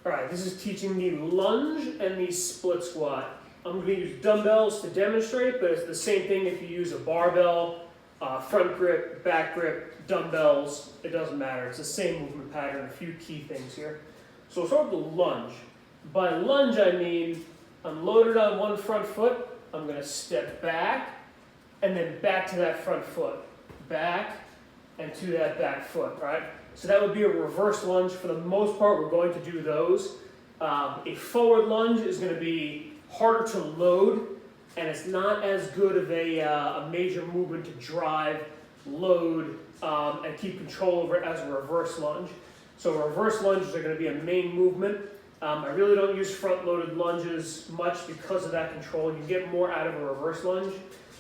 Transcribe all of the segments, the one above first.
All right, this is teaching the lunge and the split squat. I'm going to use dumbbells to demonstrate, but it's the same thing if you use a barbell, front grip, back grip, dumbbells, it doesn't matter. It's the same movement pattern, a few key things here. So we'll start with the lunge. By lunge, I mean I'm loaded on one front foot, I'm going to step back, and then back to that front foot. Back, and to that back foot, right? So that would be a reverse lunge. For the most part, we're going to do those. A forward lunge is going to be harder to load, and it's not as good of a major movement to drive, load, and keep control over it as a reverse lunge. So reverse lunges are going to be a main movement. I really don't use front-loaded lunges much because of that control. You get more out of a reverse lunge.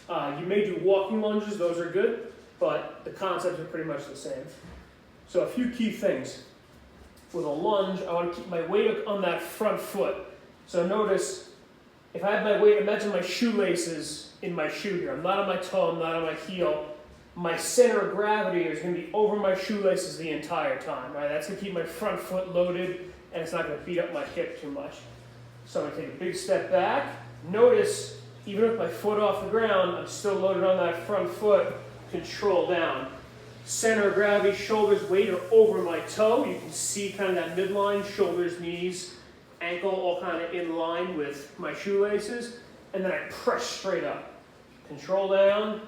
You may do walking lunges, those are good, but the concepts are pretty much the same. So a few key things. With a lunge, I want to keep my weight on that front foot. So notice, if I have my weight, imagine my shoelaces in my shoe here. I'm not on my toe, I'm not on my heel. My center of gravity is going to be over my shoelaces the entire time, right? That's going to keep my front foot loaded, and it's not going to beat up my hip too much. So I'm going to take a big step back. Notice, even with my foot off the ground, I'm still loaded on that front foot, control down. Center of gravity, shoulders, weight are over my toe. You can see kind of that midline, shoulders, knees, ankle, all kind of in line with my shoelaces. And then I press straight up. Control down,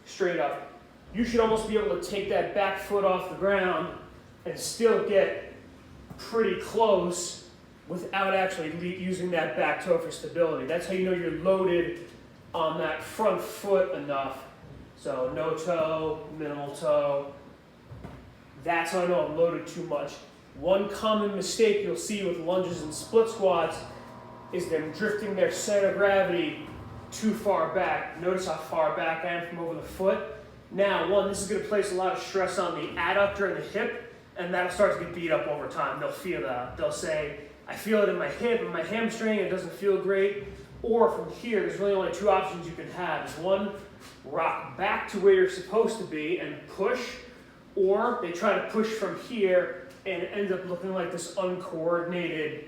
straight up. You should almost be able to take that back foot off the ground and still get pretty close without actually using that back toe for stability. That's how you know you're loaded on that front foot enough. So no toe, minimal toe. That's how I know I'm loaded too much. One common mistake you'll see with lunges and split squats is them drifting their center of gravity too far back. Notice how far back I am from over the foot. Now, one, this is going to place a lot of stress on the adductor and the hip, and that'll start to get beat up over time. They'll feel that. They'll say, I feel it in my hip and my hamstring, it doesn't feel great. Or from here, there's really only two options you can have. One, rock back to where you're supposed to be and push, or they try to push from here and it ends up looking like this uncoordinated,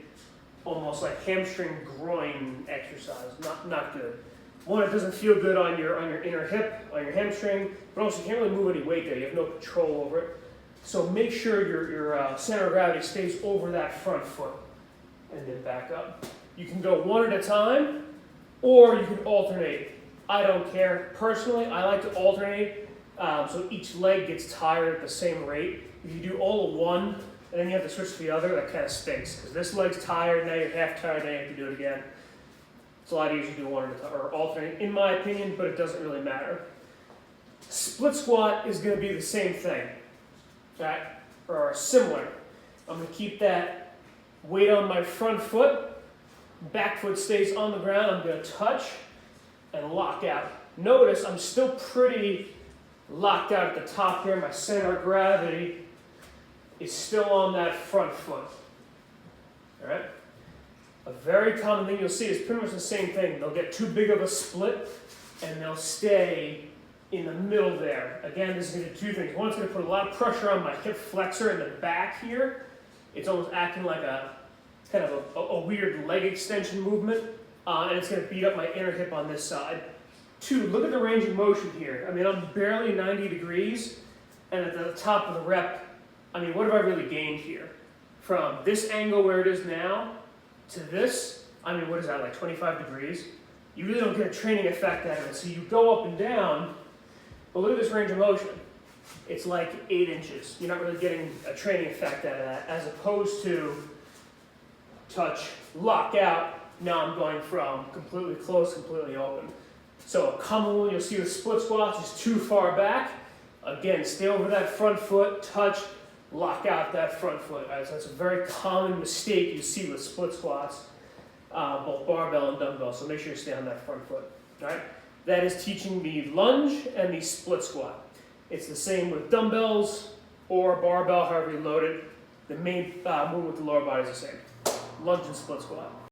almost like hamstring groin exercise. Not good. One, it doesn't feel good on your inner hip, on your hamstring, but also you can't really move any weight there. You have no control over it. So make sure your center of gravity stays over that front foot, and then back up. You can go one at a time, or you can alternate. I don't care. Personally, I like to alternate, so each leg gets tired at the same rate. If you do all of one, and then you have to switch to the other, that kind of stinks, because this leg's tired, now you're half tired, now you have to do it again. It's a lot easier to do one at a time, or alternate, in my opinion, but it doesn't really matter. Split squat is going to be the same thing, right? Or similar. I'm going to keep that weight on my front foot, back foot stays on the ground, I'm going to touch and lock out. Notice I'm still pretty locked out at the top here. My center of gravity is still on that front foot. All right? A very common thing you'll see is pretty much the same thing. They'll get too big of a split and they'll stay in the middle there. Again, this is going to do two things. One, it's going to put a lot of pressure on my hip flexor in the back here. It's almost acting like kind of a weird leg extension movement. And it's going to beat up my inner hip on this side. Two, look at the range of motion here. I mean, I'm barely 90 degrees, and at the top of the rep, I mean, what have I really gained here? From this angle where it is now to this, I mean, what is that, like 25 degrees? You really don't get a training effect out of it. So you go up and down, but look at this range of motion. It's like 8 inches. You're not really getting a training effect out of that, as opposed to touch, lock out. Now I'm going from completely close, completely open. So a common one you'll see with split squats is too far back. Again, stay over that front foot, touch, lock out that front foot. Right? So that's a very common mistake you see with split squats, both barbell and dumbbell. So make sure you stay on that front foot. All right? That is teaching the lunge and the split squat. It's the same with dumbbells or barbell, however you load it. The main movement with the lower body is the same. Lunge and split squat.